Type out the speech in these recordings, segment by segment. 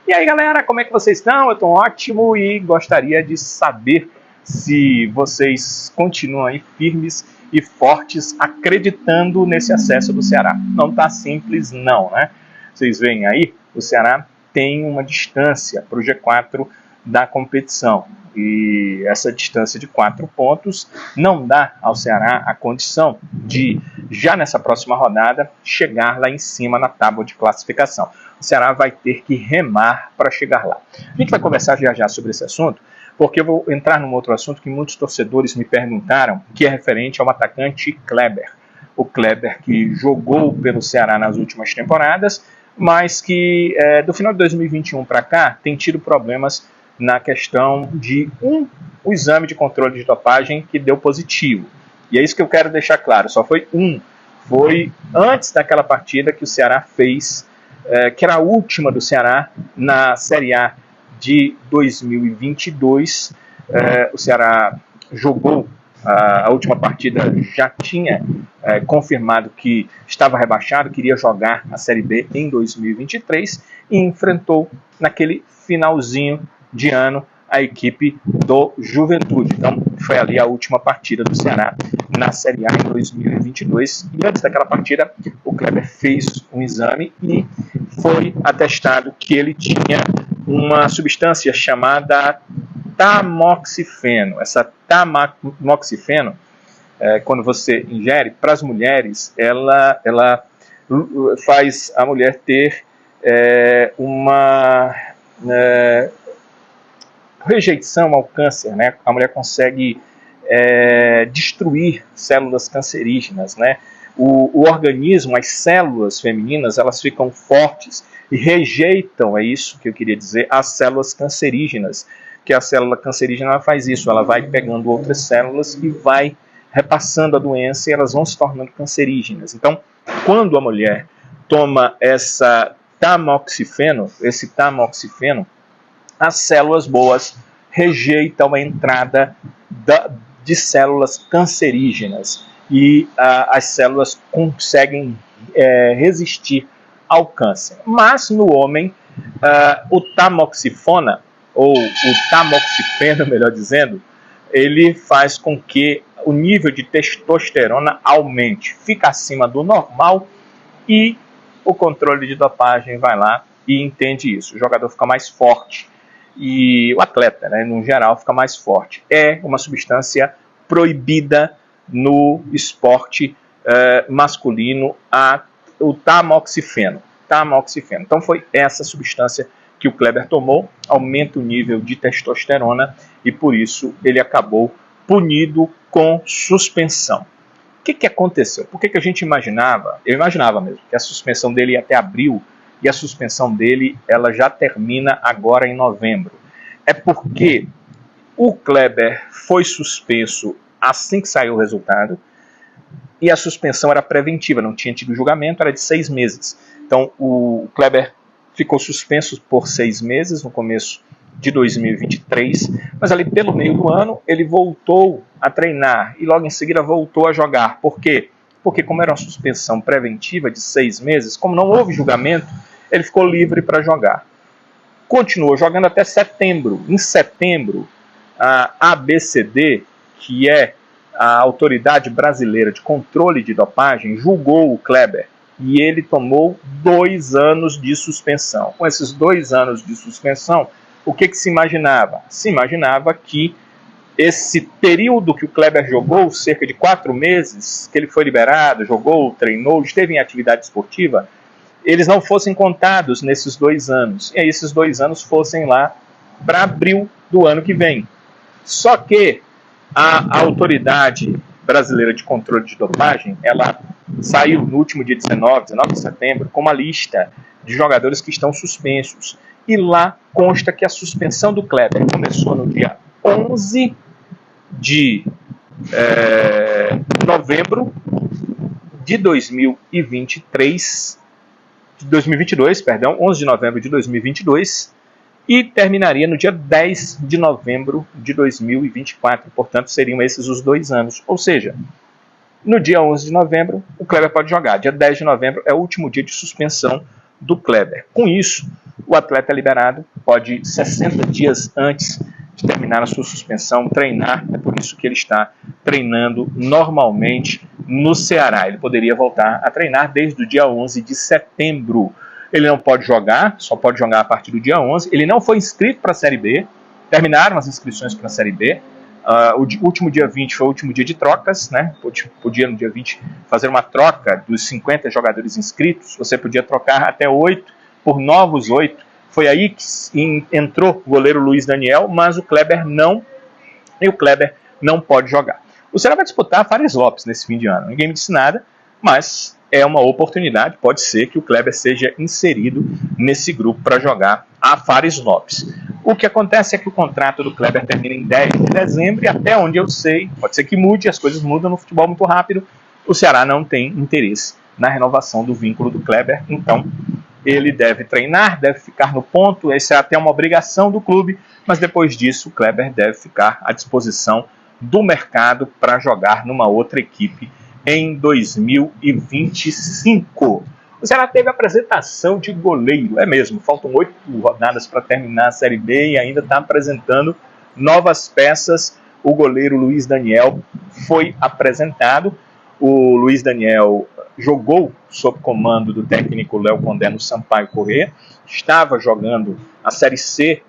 E aí galera, como é que vocês estão? Eu estou ótimo e gostaria de saber se vocês continuam aí firmes e fortes acreditando nesse acesso do Ceará. Não está simples não, né? Vocês veem aí, o Ceará tem uma distância para o G4 da competição. E essa distância de 4 pontos não dá ao Ceará a condição de, já nessa próxima rodada, chegar lá em cima na tábua de classificação. O Ceará vai ter que remar para chegar lá. A gente vai conversar já sobre esse assunto, porque eu vou entrar num outro assunto que muitos torcedores me perguntaram, que é referente ao atacante Kleber. O Kleber que jogou pelo Ceará nas últimas temporadas, mas que do final de 2021 para cá tem tido problemas na questão de o exame de controle de dopagem que deu positivo. E é isso que eu quero deixar claro, só foi um. Foi antes daquela partida que o Ceará fez, que era a última do Ceará na Série A de 2022. O Ceará jogou a última partida, já tinha confirmado que estava rebaixado, queria jogar a Série B em 2023 e enfrentou naquele finalzinho de ano a equipe do Juventude. Então foi ali a última partida do Ceará na Série A em 2022 e antes daquela partida o Kleber fez um exame e foi atestado que ele tinha uma substância chamada tamoxifeno. Essa tamoxifeno, quando você ingere, para as mulheres, ela faz a mulher ter uma rejeição ao câncer, né? A mulher consegue destruir células cancerígenas, né? O organismo, as células femininas, elas ficam fortes e rejeitam, é isso que eu queria dizer, as células cancerígenas, que a célula cancerígena ela faz isso, ela vai pegando outras células e vai repassando a doença e elas vão se tornando cancerígenas. Então, quando a mulher toma esse tamoxifeno, as células boas rejeitam a entrada de células cancerígenas e as células conseguem resistir ao câncer. Mas no homem, o tamoxifeno, ou o tamoxifeno, melhor dizendo, ele faz com que o nível de testosterona aumente, fica acima do normal e o controle de dopagem vai lá e entende isso. O jogador fica mais forte e o atleta, né, no geral, fica mais forte. É uma substância proibida no esporte masculino, o tamoxifeno. Então foi essa substância que o Kleber tomou, aumenta o nível de testosterona e por isso ele acabou punido com suspensão. O que aconteceu? Por que a gente imaginava, eu imaginava mesmo, que a suspensão dele ia até abril e a suspensão dele ela já termina agora em novembro? É porque o Kleber foi suspenso assim que saiu o resultado e a suspensão era preventiva, não tinha tido julgamento, era de 6 meses. Então o Kleber ficou suspenso por 6 meses no começo de 2023, mas ali pelo meio do ano ele voltou a treinar e logo em seguida voltou a jogar. Por quê? Porque como era uma suspensão preventiva de 6 meses, como não houve julgamento, ele ficou livre para jogar. Continuou jogando até setembro. Em setembro, a ABCD, que é a Autoridade Brasileira de Controle de Dopagem, julgou o Kleber e ele tomou 2 anos de suspensão. Com esses 2 anos de suspensão, o que se imaginava? Se imaginava que esse período que o Kleber jogou, cerca de 4 meses, que ele foi liberado, jogou, treinou, esteve em atividade esportiva, eles não fossem contados nesses 2 anos. E aí esses 2 anos fossem lá para abril do ano que vem. Só que a Autoridade Brasileira de Controle de Dopagem, ela saiu no último dia 19 de setembro, com uma lista de jogadores que estão suspensos. E lá consta que a suspensão do Kleber começou no dia 11 de novembro de 2022, 11 de novembro de 2022, e terminaria no dia 10 de novembro de 2024. Portanto, seriam esses os 2 anos. Ou seja, no dia 11 de novembro, o Kleber pode jogar. Dia 10 de novembro é o último dia de suspensão do Kleber. Com isso, o atleta é liberado, pode 60 dias antes de terminar a sua suspensão treinar. É por isso que ele está treinando normalmente no Ceará. Ele poderia voltar a treinar desde o dia 11 de setembro. Ele não pode jogar, só pode jogar a partir do dia 11. Ele não foi inscrito para a Série B, terminaram as inscrições para a Série B. O último dia 20 foi o último dia de trocas, né? Podia no dia 20 fazer uma troca dos 50 jogadores inscritos, você podia trocar até 8 por novos 8. Foi aí que entrou o goleiro Luiz Daniel, mas o Kleber não, e o Kleber não pode jogar. O Ceará vai disputar Fares Lopes nesse fim de ano. Ninguém me disse nada, mas é uma oportunidade, pode ser que o Kleber seja inserido nesse grupo para jogar a Fares Lopes. O que acontece é que o contrato do Kleber termina em 10 de dezembro e até onde eu sei, pode ser que mude, as coisas mudam no futebol muito rápido, o Ceará não tem interesse na renovação do vínculo do Kleber, então ele deve treinar, deve ficar no ponto, essa é até uma obrigação do clube, mas depois disso o Kleber deve ficar à disposição do mercado para jogar numa outra equipe em 2025. O Ceará teve apresentação de goleiro, é mesmo, faltam 8 rodadas para terminar a Série B e ainda está apresentando novas peças. O goleiro Luiz Daniel foi apresentado. O Luiz Daniel jogou sob comando do técnico Léo Condé no Sampaio Corrêa, estava jogando a Série C,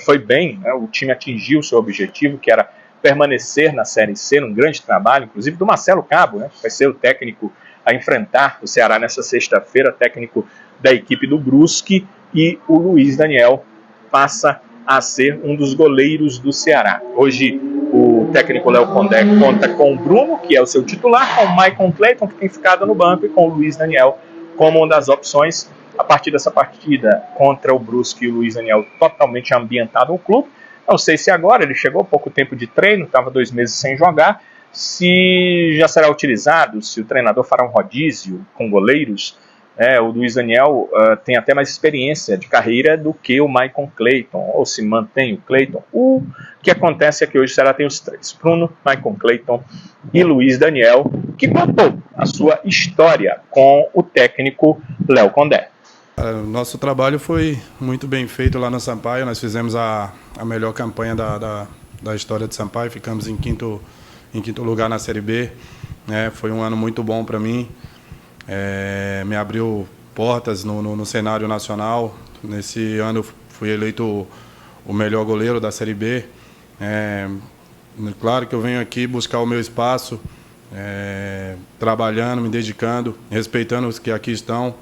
foi bem, né? O time atingiu o seu objetivo, que era permanecer na Série C, num grande trabalho, inclusive do Marcelo Cabo, né? Vai ser o técnico a enfrentar o Ceará nessa sexta-feira, técnico da equipe do Brusque, e o Luiz Daniel passa a ser um dos goleiros do Ceará. Hoje o técnico Léo Condé conta com o Bruno, que é o seu titular, com o Maicon Cleiton, que tem ficado no banco, e com o Luiz Daniel como uma das opções. A partir dessa partida contra o Brusque, o Luiz Daniel totalmente ambientado no clube. Não sei se agora, ele chegou há pouco tempo de treino, estava 2 meses sem jogar, se já será utilizado, se o treinador fará um rodízio com goleiros. O Luiz Daniel tem até mais experiência de carreira do que o Maicon Cleiton, ou se mantém o Cleiton. O que acontece é que hoje o Ceará tem os 3, Bruno, Maicon Cleiton e Luiz Daniel, que contou a sua história com o técnico Léo Condé. O nosso trabalho foi muito bem feito lá no Sampaio, nós fizemos a melhor campanha da história de Sampaio, ficamos em quinto lugar na Série B, foi um ano muito bom para mim. Me abriu portas no cenário nacional. Nesse ano fui eleito o melhor goleiro da Série B. Claro que eu venho aqui buscar o meu espaço, trabalhando, me dedicando, respeitando os que aqui estão,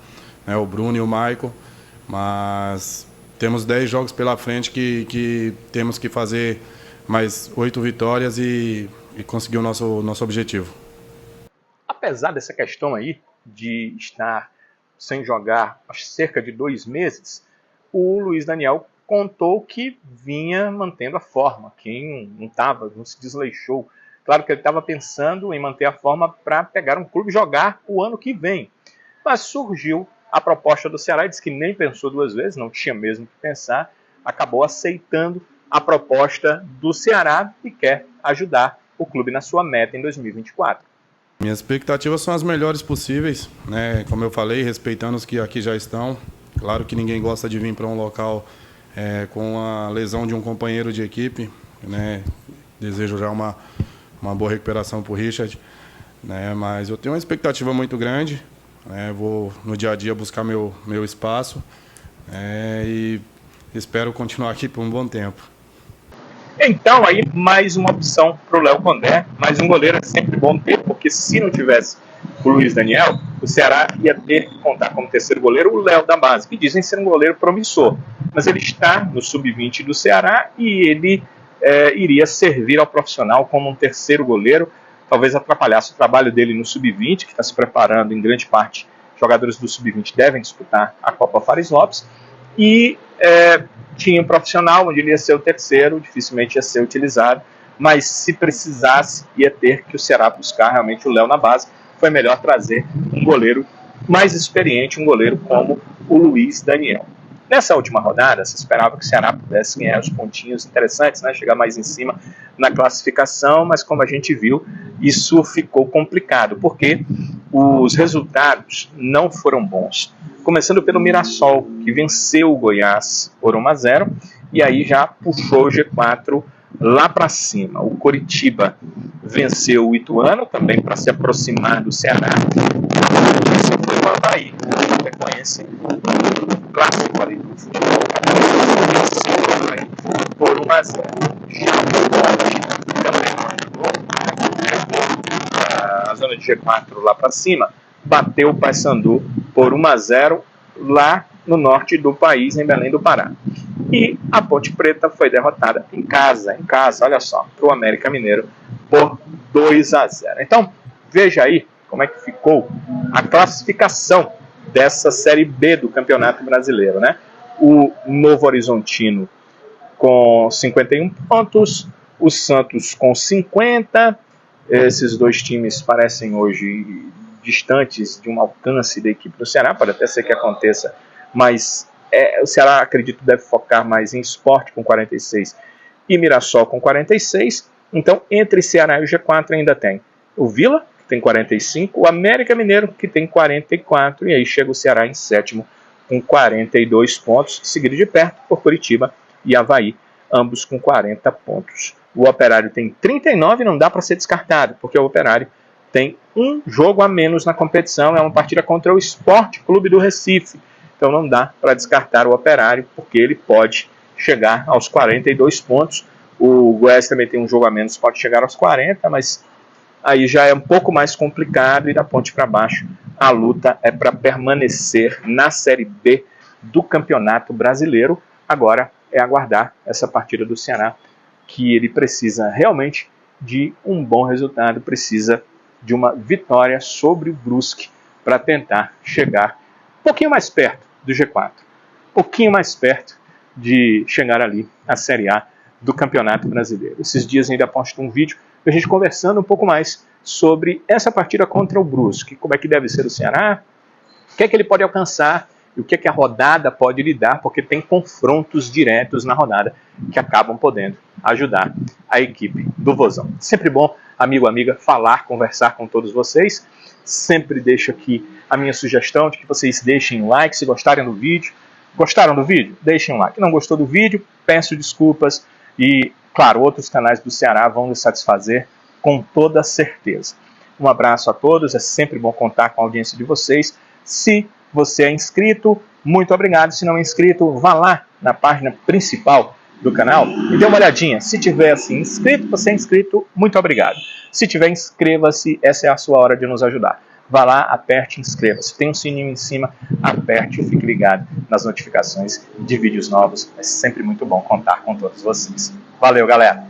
o Bruno e o Maicon, mas temos 10 jogos pela frente que temos que fazer mais 8 vitórias e conseguir o nosso objetivo. Apesar dessa questão aí de estar sem jogar há cerca de 2 meses, o Luiz Daniel contou que vinha mantendo a forma, que não se desleixou. Claro que ele estava pensando em manter a forma para pegar um clube e jogar o ano que vem. Mas surgiu a proposta do Ceará, e disse que nem pensou 2 vezes, não tinha mesmo que pensar, acabou aceitando a proposta do Ceará e quer ajudar o clube na sua meta em 2024. Minhas expectativas são as melhores possíveis, né? Como eu falei, respeitando os que aqui já estão. Claro que ninguém gosta de vir para um local com a lesão de um companheiro de equipe, né? Desejo já uma boa recuperação para o Richard, né? Mas eu tenho uma expectativa muito grande, né? Vou no dia a dia buscar meu espaço, e espero continuar aqui por um bom tempo. Então, aí, mais uma opção para o Léo Condé, mais um goleiro é sempre bom ter, porque se não tivesse o Luiz Daniel, o Ceará ia ter que contar como terceiro goleiro o Léo da base, que dizem ser um goleiro promissor. Mas ele está no sub-20 do Ceará e ele iria servir ao profissional como um terceiro goleiro, talvez atrapalhasse o trabalho dele no sub-20, que está se preparando em grande parte. Jogadores do sub-20 devem disputar a Copa Fares Lopes, e tinha um profissional onde ele ia ser o terceiro, dificilmente ia ser utilizado, mas se precisasse, ia ter que o Ceará buscar realmente o Léo na base. Foi melhor trazer um goleiro mais experiente, um goleiro como o Luiz Daniel. Nessa última rodada, se esperava que o Ceará pudesse ganhar os pontinhos interessantes, né? Chegar mais em cima na classificação, mas como a gente viu, isso ficou complicado, porque os resultados não foram bons. começando pelo Mirassol, que venceu o Goiás por 1-0, e aí já puxou o G4 lá para cima. O Coritiba venceu o Ituano, também para se aproximar do Ceará. Isso foi o Avaí, o Chapecoense, clássico ali do futebol, venceu o Avaí por 1-0. Já o Ponte também levou a zona de G4 lá para cima, bateu o Paysandu por 1-0 lá no norte do país, em Belém do Pará. E a Ponte Preta foi derrotada em casa, olha só, para o América Mineiro por 2-0. Então, veja aí como é que ficou a classificação dessa Série B do Campeonato Brasileiro, né? O Novo Horizontino com 51 pontos, o Santos com 50. Esses dois times parecem hoje distantes de um alcance da equipe do Ceará, pode até ser que aconteça, mas o Ceará, acredito, deve focar mais em esporte com 46 e Mirassol com 46. Então, entre Ceará e o G4 ainda tem o Vila, que tem 45, o América Mineiro, que tem 44, e aí chega o Ceará em sétimo com 42 pontos, seguido de perto por Curitiba e Avaí, ambos com 40 pontos. O Operário tem 39, não dá para ser descartado, porque o Operário tem um jogo a menos na competição, é uma partida contra o Sport Clube do Recife. Então não dá para descartar o Operário, porque ele pode chegar aos 42 pontos. O Goiás também tem um jogo a menos, pode chegar aos 40, mas aí já é um pouco mais complicado, e da ponte para baixo a luta é para permanecer na Série B do Campeonato Brasileiro. Agora é aguardar essa partida do Ceará, que ele precisa realmente de um bom resultado, precisa de uma vitória sobre o Brusque para tentar chegar um pouquinho mais perto do G4, um pouquinho mais perto de chegar ali à Série A do Campeonato Brasileiro. Esses dias ainda posto um vídeo a gente conversando um pouco mais sobre essa partida contra o Brusque, como é que deve ser o Ceará, o que é que ele pode alcançar e o que é que a rodada pode lhe dar, porque tem confrontos diretos na rodada que acabam podendo ajudar a equipe do Vozão. Sempre bom, amigo, amiga, falar, conversar com todos vocês. Sempre deixo aqui a minha sugestão de que vocês deixem um like se gostarem do vídeo. Gostaram do vídeo? Deixem um like. Não gostou do vídeo? Peço desculpas. E, claro, outros canais do Ceará vão nos satisfazer com toda certeza. Um abraço a todos. É sempre bom contar com a audiência de vocês. Se você é inscrito, muito obrigado. Se não é inscrito, vá lá na página principal do canal e dê uma olhadinha. Se tiver assim inscrito, você é inscrito, muito obrigado. Se tiver, inscreva-se, essa é a sua hora de nos ajudar. Vá lá, aperte inscreva-se. Tem um sininho em cima, aperte e fique ligado nas notificações de vídeos novos. É sempre muito bom contar com todos vocês. Valeu, galera!